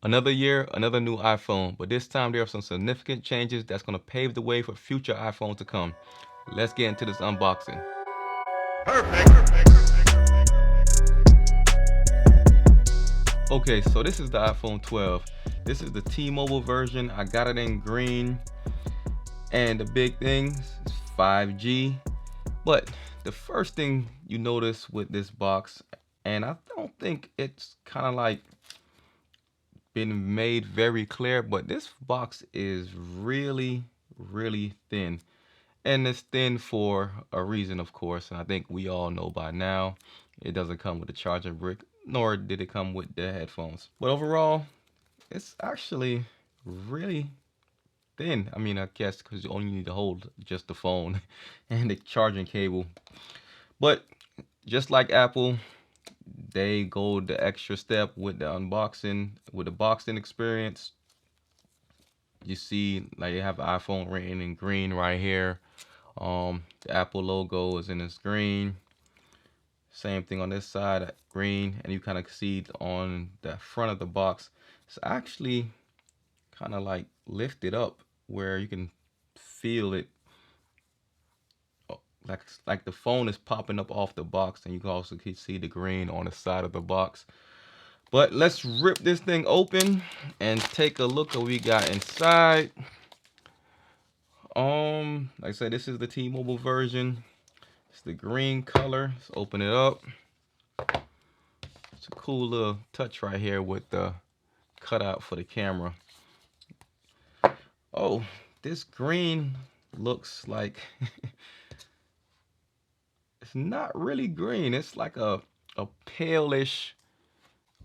Another year, another new iPhone, but this time there are some significant changes that's going to pave the way for future iPhones to come. Let's get into this unboxing. Okay, so this is the iPhone 12. This is the T-Mobile version. I got it in green. And the big thing is 5G. But the first thing you notice with this box, and I don't think it's kind of like been made very clear, but this box is really, really thin. And it's thin for a reason, of course. And I think we all know by now, it doesn't come with a charging brick, nor did it come with the headphones. But overall, it's actually really thin. I mean, I guess because you only need to hold just the phone and the charging cable. But just like Apple, they go the extra step with the unboxing, with the boxing experience. You see, like you have iPhone written in green right here. The Apple logo is in this green. Same thing on this side, green, and you kind of see it on the front of the box. It's actually kind of like lifted up where you can feel it, like the phone is popping up off the box, and you can also see the green on the side of the box. But let's rip this thing open and take a look at what we got inside. Like I said, this is the T-Mobile version. It's the green color. Let's open it up. It's a cool little touch right here with the cutout for the camera. Oh, this green looks like it's not really green. It's like a palish,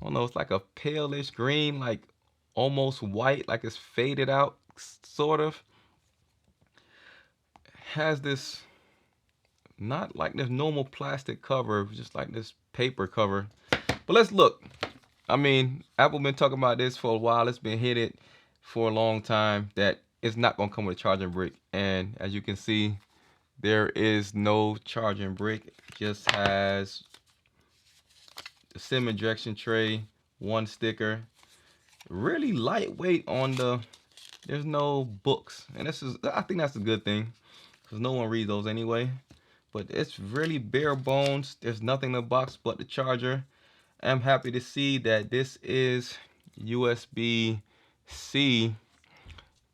I don't know, it's like a palish green, like almost white, like it's faded out, sort of. Has this, not like this normal plastic cover, just like this paper cover. But let's look. I mean, Apple been talking about this for a while. It's been hidden for a long time that it's not gonna come with a charging brick. And as you can see, there is no charging brick. It just has the SIM injection tray, one sticker. Really lightweight on the, there's no books. And this is, I think that's a good thing, because no one reads those anyway. But it's really bare bones. There's nothing in the box but the charger. I'm happy to see that this is USB-C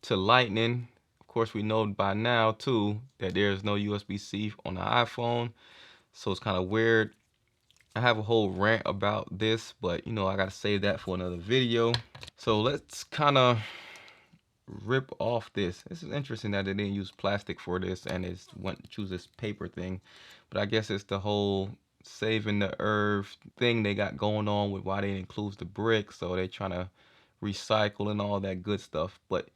to Lightning. Of course, we know by now too that there's no USB-C on the iPhone, so it's kind of weird. I have a whole rant about this, but you know, I gotta save that for another video. So let's kind of rip off this. This is interesting that they didn't use plastic for this and it's went to choose this paper thing, but I guess it's the whole saving the earth thing they got going on with why they include the brick, so they're trying to recycle and all that good stuff. But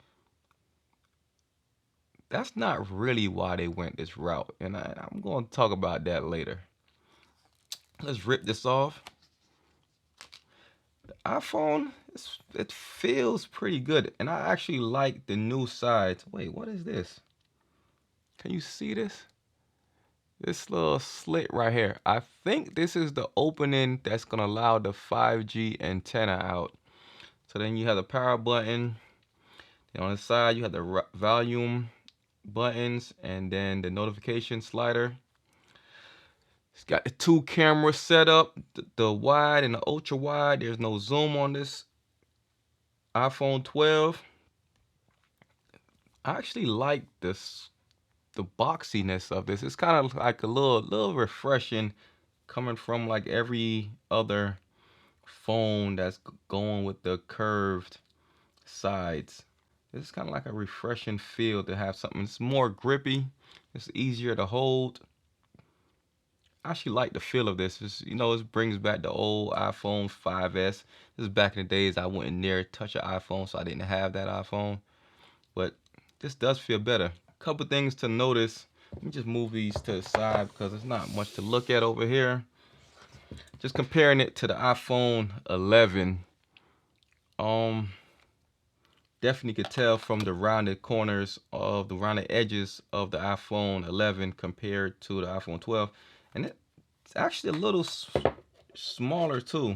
that's not really why they went this route, and I'm going to talk about that later. Let's rip this off. The iPhone, it feels pretty good, and I actually like the new sides. Wait, what is this? Can you see this? This little slit right here. I think this is the opening that's gonna allow the 5G antenna out. So then you have the power button. And on the side you have the volume buttons, and then the notification slider. It's got the two cameras set up, the wide and the ultra wide. There's no zoom on this iPhone 12. I actually like this, the boxiness of this. It's kind of like a little refreshing, coming from like every other phone that's going with the curved sides. It's kind of like a refreshing feel to have something. It's more grippy. It's easier to hold. I actually like the feel of this. It's, you know, it brings back the old iPhone 5S. This is back in the days I wouldn't near touch an iPhone, so I didn't have that iPhone. But this does feel better. Couple things to notice. Let me just move these to the side because there's not much to look at over here. Just comparing it to the iPhone 11. Definitely could tell from the rounded corners of the rounded edges of the iPhone 11 compared to the iPhone 12. And it's actually a little smaller too.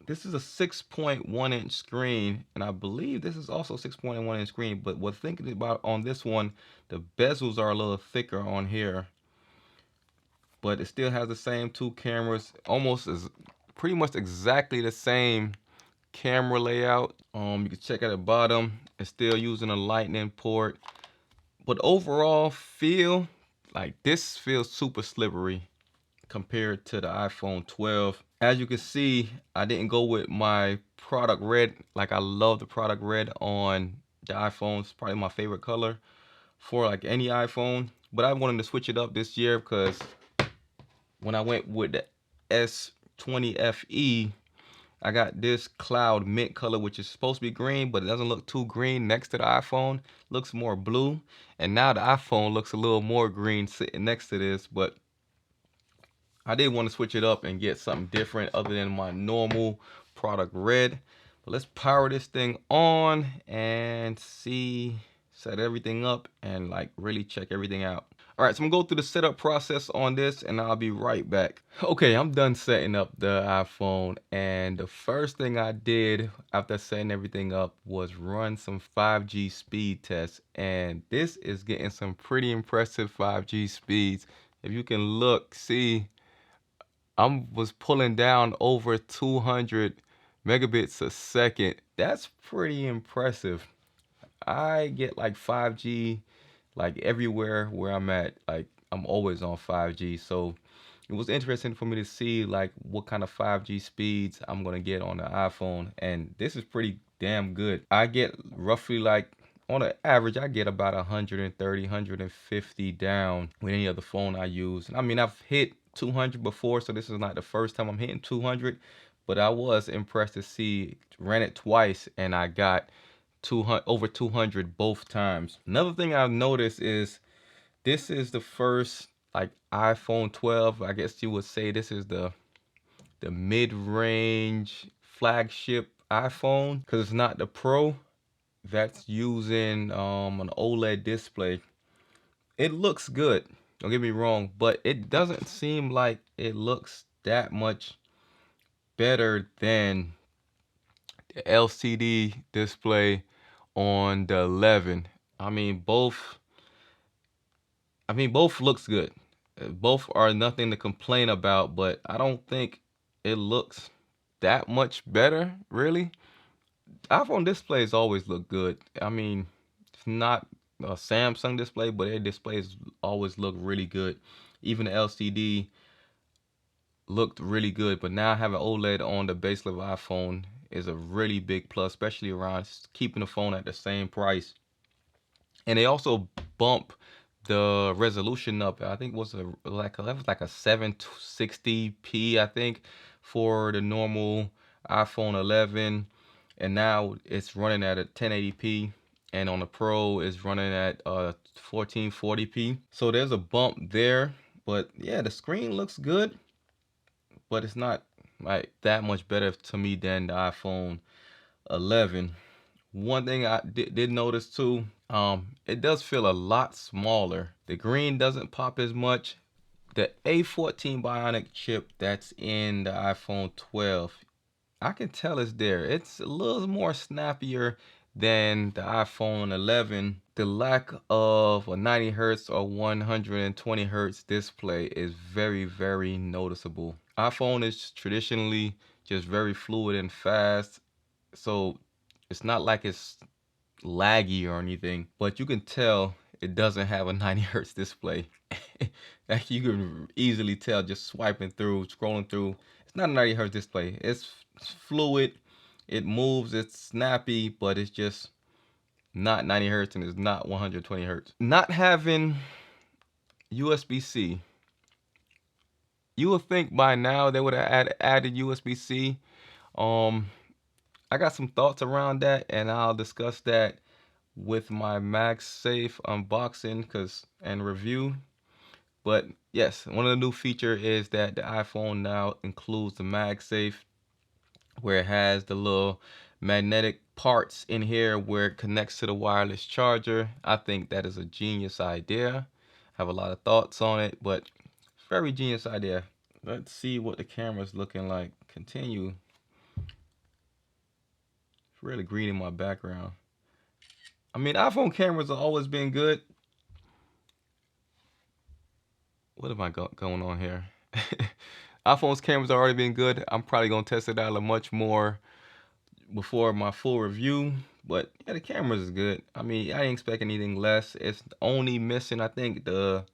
this is a 6.1 inch screen, and I believe this is also 6.1 inch screen. But what thinking about on this one, the bezels are a little thicker on here, but it still has the same two cameras, almost as pretty much exactly the same camera layout. You can check at the bottom, it's still using a lightning port, but overall feel like this feels super slippery compared to the iPhone 12. As you can see, I didn't go with my product red. Like, I love the product red on the iPhone. It's probably my favorite color for like any iPhone, but I wanted to switch it up this year because when I went with the S20 FE, I got this cloud mint color, which is supposed to be green, but it doesn't look too green next to the iPhone. It looks more blue. And now the iPhone looks a little more green sitting next to this, but I did want to switch it up and get something different other than my normal product red. But let's power this thing on and set everything up and like really check everything out. All right, so I'm gonna go through the setup process on this and I'll be right back. Okay, I'm done setting up the iPhone, and the first thing I did after setting everything up was run some 5G speed tests, and this is getting some pretty impressive 5G speeds. If you can look, see, was pulling down over 200 megabits a second. That's pretty impressive. I get like 5G like everywhere where I'm at. Like, I'm always on 5G. So it was interesting for me to see like what kind of 5G speeds I'm gonna get on the iPhone, and this is pretty damn good. I get roughly like, on an average, I get about 130, 150 down with any other phone I use. I mean, I've hit 200 before, so this is not the first time I'm hitting 200, but I was impressed to see, ran it twice and I got 200, over 200 both times. Another thing I've noticed is this is the first like iPhone 12. I guess you would say this is the mid-range flagship iPhone, because it's not the Pro that's using an OLED display. It looks good, don't get me wrong, but it doesn't seem like it looks that much better than the LCD display on the 11. I mean, both looks good. Both are nothing to complain about, but I don't think it looks that much better, really. iPhone displays always look good. I mean, it's not a Samsung display, but their displays always look really good. Even the LCD looked really good, but now having OLED on the base level iPhone is a really big plus, especially around keeping the phone at the same price. And they also bump the resolution up. I think it was that was like a 760p, I think, for the normal iPhone 11, and now it's running at a 1080p, and on the Pro it's running at 1440p. So there's a bump there, but yeah, the screen looks good, but it's not like that much better to me than the iPhone 11. One thing I did notice too, it does feel a lot smaller. The green doesn't pop as much. The A14 Bionic chip that's in the iPhone 12, I can tell it's there. It's a little more snappier than the iPhone 11. The lack of a 90 hertz or 120 hertz display is very, very noticeable. iPhone is traditionally just very fluid and fast, so it's not like it's laggy or anything, but you can tell it doesn't have a 90 hertz display. Like, you can easily tell just swiping through, scrolling through. It's not a 90 hertz display. It's fluid, it moves, it's snappy, but it's just not 90 hertz and it's not 120 hertz. Not having USB-C, you would think by now they would have added USB-C. I got some thoughts around that, and I'll discuss that with my MagSafe unboxing and review. But yes, one of the new features is that the iPhone now includes the MagSafe, where it has the little magnetic parts in here where it connects to the wireless charger. I think that is a genius idea. I have a lot of thoughts on it, but very genius idea. Let's see what the camera's looking like. Continue. really green in my background. I mean, iPhone cameras have always been good. What am I going on here? iPhone's cameras already been good. I'm probably gonna test it out a much more before my full review. But yeah, the cameras is good. I mean, I ain't expect anything less. It's only missing, I think, the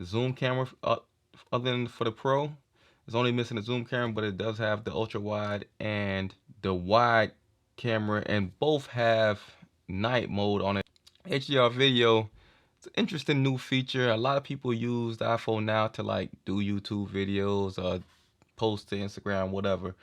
zoom camera. Other than for the Pro, it's only missing the zoom camera, but it does have the ultra wide and the wide camera, and both have night mode on it. HDR video, it's an interesting new feature. A lot of people use the iPhone now to like do YouTube videos, post to Instagram, whatever.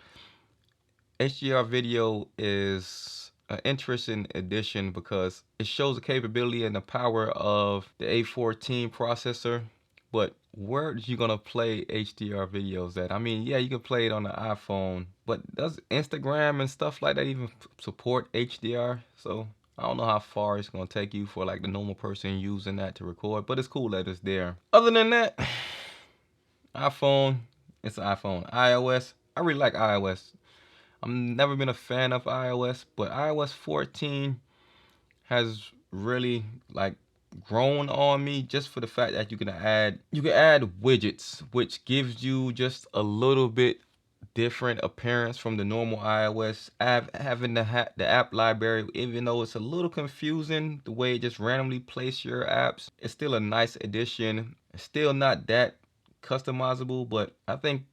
HDR video is an interesting addition because it shows the capability and the power of the A14 processor. But where are you gonna play HDR videos at? I mean, yeah, you can play it on the iPhone, but does Instagram and stuff like that even support HDR? So I don't know how far it's gonna take you for like the normal person using that to record, but it's cool that it's there. Other than that, iPhone, it's an iPhone. iOS, I really like iOS. I've never been a fan of iOS, but iOS 14 has really like grown on me just for the fact that you can add widgets, which gives you just a little bit different appearance from the normal iOS. Having the app library, even though it's a little confusing the way it just randomly place your apps, it's still a nice addition. It's still not that customizable, but I think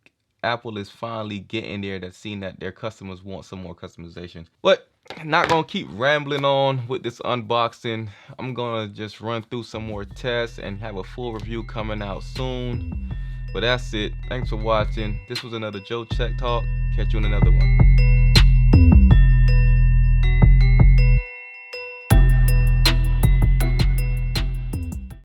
Apple is finally getting there, that's seeing that their customers want some more customization. But not gonna keep rambling on with this unboxing. I'm gonna just run through some more tests and have a full review coming out soon. But that's it. Thanks for watching. This was another Joe Tech Talk. Catch you in another one.